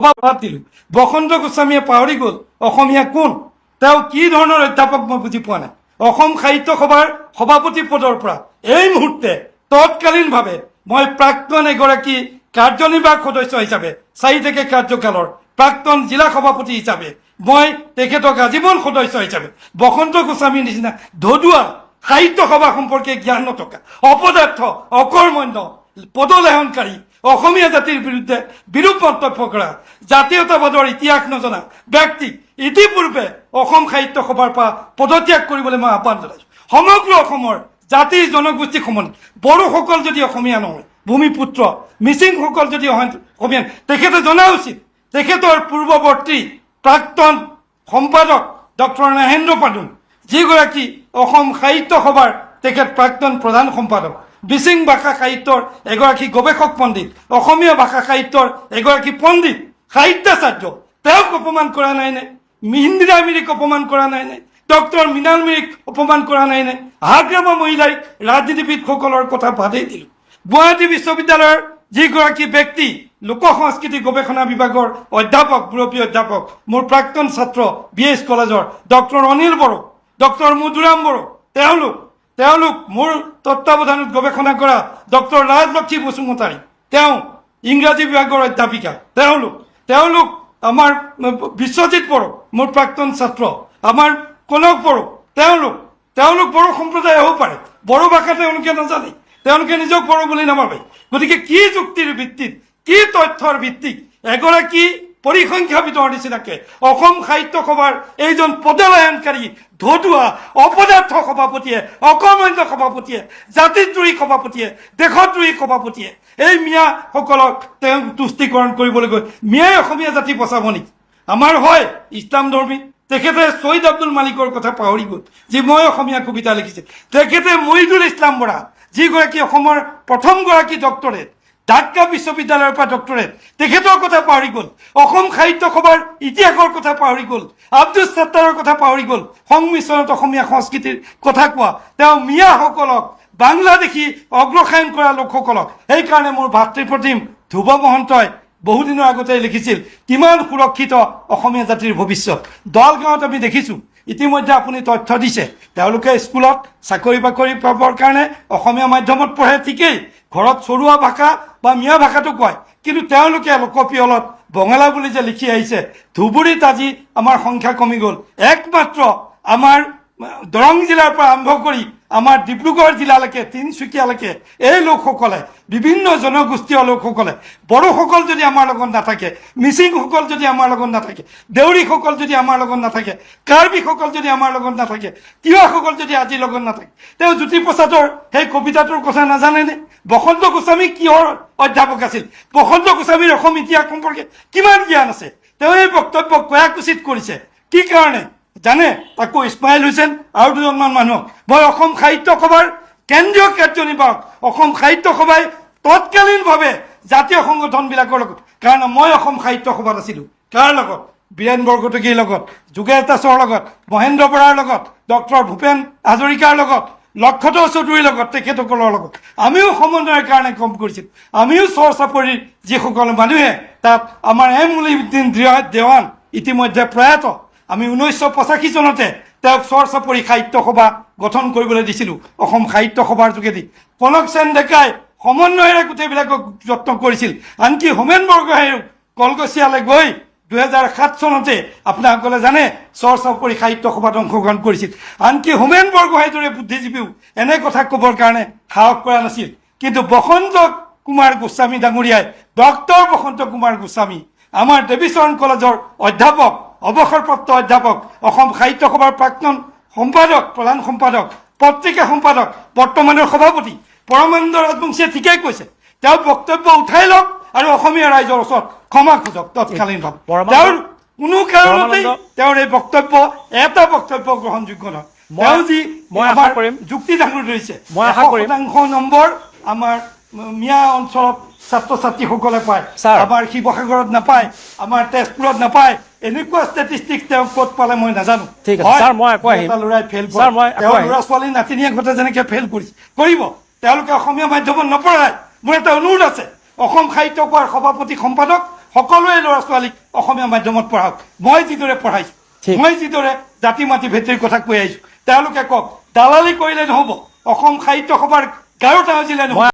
বাদ দিলোঁ বসন্ত গোস্বামীয়ে পাহৰি গ'ল অসমীয়া কোন তেওঁ কি ধৰণৰ অধ্যাপক মই বুজি পোৱা নাই অসম সাহিত্য সভাৰ সভাপতি পদৰ পৰা এই মুহূৰ্তে তৎকালীনভাৱে মই প্ৰাক্তন এগৰাকী কাৰ্যনিৰ্বাহক সদস্য হিচাপে 4 টেকে কাৰ্যকালৰ প্ৰাক্তন জিলা সভাপতি হিচাপে মই তেখেতক আজীৱন সদস্য হিচাপে বসন্ত গোস্বামীৰ নিচিনা ধদুৱা সাহিত্য সভা সম্পৰ্কে জ্ঞান নথকা অপদাৰ্থ অকৰ্মণ্য পদলেহনকাৰী অসমীয়া জাতিৰ বিৰুদ্ধে বিৰূপ মন্তব্য কৰা জাতীয়তাবাদৰ ইতিহাস নজনা ব্যক্তিক ইতিপূৰ্বে অসম সাহিত্য সভাৰ পৰা পদত্যাগ কৰিবলৈ মই আহ্বান জনাইছোঁ সমগ্ৰ অসমৰ জাতি জনগোষ্ঠী সমন্বয় বড়োসকল যদি অসমীয়া নহয় ভূমিপুত্ৰ মিচিংসকল যদি অসমীয়া তেখেতে জনা উচিত তেখেতৰ পূৰ্বৱৰ্তী প্ৰাক্তন সম্পাদক ডক্টৰ নাহেন্দ্ৰ পাদুং যিগৰাকী অসম সাহিত্য সভাৰ তেখেত প্ৰাক্তন প্ৰধান সম্পাদক মিচিং ভাষা সাহিত্যৰ এগৰাকী গৱেষক পণ্ডিত অসমীয়া ভাষা সাহিত্যৰ এগৰাকী পণ্ডিত সাহিত্যাচাৰ্য তেওঁক অপমান কৰা নাইনে ইন্দিৰা মিৰিক অপমান কৰা নাইনে ডক্টৰ মৃণাল মিৰিক অপমান কৰা নাইনে হাগ্ৰামা মহিলাই ৰাজনীতিবিদসকলৰ কথা বাদেই দিলোঁ গুৱাহাটী বিশ্ববিদ্যালয়ৰ যিগৰাকী ব্যক্তি লোক সংস্কৃতি গৱেষণা বিভাগৰ অধ্যাপক মুৰব্বী অধ্যাপক মোৰ প্ৰাক্তন ছাত্ৰ BS কলেজৰ ডক্টৰ অনিল বড়ো ডক্টৰ মধুৰাম বড়ো তেওঁলোক মোৰ তত্ত্বাৱধানত গৱেষণা কৰা ডক্টৰ ৰাজলক্ষ্মী বসুমতাৰী তেওঁ ইংৰাজী বিভাগৰ অধ্যাপিকা তেওঁলোক আমাৰ বিশ্বজিৎ বড়ো মোৰ প্ৰাক্তন ছাত্ৰ আমাৰ কনক বড়ো তেওঁলোক বড়ো সম্প্ৰদায় হ'ব পাৰে বড়ো ভাষা তেওঁলোকে নাজানে তেওঁলোকে নিজক বড়ো বুলি নাভাবে গতিকে কি যুক্তিৰ ভিত্তিত কি তথ্যৰ ভিত্তিত এগৰাকী পৰিসংখ্যাবিদৰ নিচিনাকে অসম সাহিত্য সভাৰ এইজন পদলায়নকাৰী ধদুৱা অপদাৰ্থ সভাপতিয়ে অকৰ্মণ্য সভাপতিয়ে জাতিদ্ৰোহী সভাপতিয়ে দেশদ্ৰোহী সভাপতিয়ে এই মিয়াসকলক তেওঁ তুষ্টিকৰণ কৰিবলৈ গৈ মিয়াই অসমীয়া জাতি বচাব নেকি আমাৰ হয় ইছলাম ধৰ্মী তেখেতে ছৈয়দ আব্দুল মালিকৰ কথা পাহৰি গ'ল যি মই অসমীয়া কবিতা লিখিছিল তেখেতে মহিদুল ইছলাম বৰা যিগৰাকী অসমৰ প্ৰথমগৰাকী ডক্টৰেট ঢাকা বিশ্ববিদ্যালয়ৰ পৰা ডক্টৰেট তেখেতৰ কথা পাহৰি গ'ল অসম সাহিত্য সভাৰ ইতিহাসৰ কথা পাহৰি গ'ল আব্দুল সত্তাৰৰ কথা পাহৰি গ'ল সংমিশ্ৰণত অসমীয়া সংস্কৃতিৰ কথা কোৱা তেওঁ মিয়াসকলক বাংলাদেশী অগ্ৰসায়ন কৰা লোকসকলক সেইকাৰণে মোৰ ভাতৃপ্ৰতিম ধ্ৰুৱ মহন্তই বহুদিনৰ আগতে লিখিছিল কিমান সুৰক্ষিত অসমীয়া জাতিৰ ভৱিষ্যত দলগাঁৱত আমি দেখিছোঁ ইতিমধ্যে আপুনি তথ্য দিছে তেওঁলোকে স্কুলত চাকৰি বাকৰি পাবৰ কাৰণে অসমীয়া মাধ্যমত পঢ়ে ঠিকেই ঘৰত চৰুৱা ভাষা বা মিয়া ভাষাটো কয় কিন্তু তেওঁলোকে লোকপিয়লত বঙালা বুলি যে লিখি আহিছে ধুবুৰীত আজি আমাৰ সংখ্যা কমি গ'ল একমাত্ৰ আমাৰ দৰং জিলাৰ পৰা আৰম্ভ কৰি আমাৰ ডিব্ৰুগড় জিলালৈকে তিনিচুকীয়ালৈকে এই লোকসকলে বিভিন্ন জনগোষ্ঠীয় লোকসকলে বড়োসকল যদি আমাৰ লগত নাথাকে মিচিংসকল যদি আমাৰ লগত নাথাকে দেউৰীসকল যদি আমাৰ লগত নাথাকে কাৰ্বিসকল যদি আমাৰ লগত নাথাকে তিৱাসকল যদি আজিৰ লগত নাথাকে তেওঁ জ্যোতিপ্ৰসাদৰ সেই কবিতাটোৰ কথা নাজানেনে বসন্ত গোস্বামী কিহৰ অধ্যাপক আছিল বসন্ত গোস্বামীৰ অসম ইতিহাস সম্পৰ্কে কিমান জ্ঞান আছে তেওঁ এই বক্তব্য কয়াকুচিত কৰিছে কি কাৰণে জানে তাকো ইছমাইল হুছেইন আৰু দুজনমান মানুহক মই অসম সাহিত্য সভাৰ কেন্দ্ৰীয় কাৰ্যনিৰ্বাহক অসম সাহিত্য সভাই তৎকালীনভাৱে জাতীয় সংগঠনবিলাকৰ লগত কাৰণ মই অসম সাহিত্য সভাত আছিলোঁ কাৰ লগত বীৰেন বৰকটকীৰ লগত যোগেশ দাসৰ লগত মহেন্দ্ৰ বৰাৰ লগত ডক্টৰ ভূপেন হাজৰিকাৰ লগত লক্ষধৰ চৌধুৰীৰ লগত তেখেতসকলৰ লগত আমিও সমন্বয়ৰ কাৰণে কাম কৰিছিলোঁ আমিও চৰ চাপৰিৰ যিসকল মানুহে তাত আমাৰ মুলিউদ্দিন দেৱান ইতিমধ্যে প্ৰয়াত আমি 1985 চনতে তেওঁক চৰ চাপৰি সাহিত্য সভা গঠন কৰিবলৈ দিছিলোঁ অসম সাহিত্য সভাৰ যোগেদি কনক সেন ডেকাই সমন্বয়েৰে গোটেইবিলাকক যত্ন কৰিছিল আনকি হোমেন বৰগোহাঁইও কলগছিয়ালৈ গৈ 2007 চনতে আপোনাসকলে জানে চৰ চাপৰি সাহিত্য সভাত অংশগ্ৰহণ কৰিছিল আনকি হোমেন বৰগোহাঁইৰ দৰে বুদ্ধিজীৱীও এনে কথা ক'বৰ কাৰণে সাহস কৰা নাছিল কিন্তু বসন্ত কুমাৰ গোস্বামী ডাঙৰীয়াই ডক্টৰ বসন্ত কুমাৰ গোস্বামী আমাৰ দেৱীচৰণ কলেজৰ অধ্যাপক অৱসৰপ্ৰাপ্ত অধ্যাপক অসম সাহিত্য সভাৰ প্ৰাক্তন সম্পাদক প্ৰধান সম্পাদক পত্ৰিকা সম্পাদক বৰ্তমানৰ সভাপতি পৰমানন্দ ৰাজবংশীয়ে ঠিকেই কৈছে তেওঁ বক্তব্য উঠাই লওক আৰু অসমীয়া ৰাইজৰ ওচৰত ক্ষমা খোজক তৎকালীনভাৱে তেওঁৰ কোনো কাৰণতেই তেওঁৰ এই বক্তব্য এটা বক্তব্য গ্ৰহণযোগ্য নহয় তেওঁ যি মই আশা কৰিম যুক্তি দাঙি ধৰিছে মই আশা কৰিম নম্বৰ আমাৰ মিয়া অঞ্চলত ছাত্ৰ ছাত্ৰীসকলে পায় আমাৰ শিৱসাগৰত নাপায় আমাৰ তেজপুৰত নাপায় এনেকুৱা ষ্টেটিষ্টিক্স তেওঁ ক'ত পালে মই নাজানো ল'ৰাই ফেইল ল'ৰা ছোৱালী নাতিনীয়েকহঁতে যেনেকৈ ফেইল কৰিব তেওঁলোকে অসমীয়া মাধ্যমত নপঢ়ায় মোৰ এটা অনুৰোধ আছে অসম সাহিত্য সভাৰ সভাপতি সম্পাদক সকলোৱে ল'ৰা ছোৱালীক অসমীয়া মাধ্যমত পঢ়াওক মই যিদৰে পঢ়াইছোঁ ঠিক। মই যিদৰে জাতি মাতি ভেটিৰ কথা কৈ আহিছোঁ তেওঁলোকে কওক দালালি কৰিলে নহ'ব অসম সাহিত্য সভাৰ গায়ক সাজিলে নহ'ব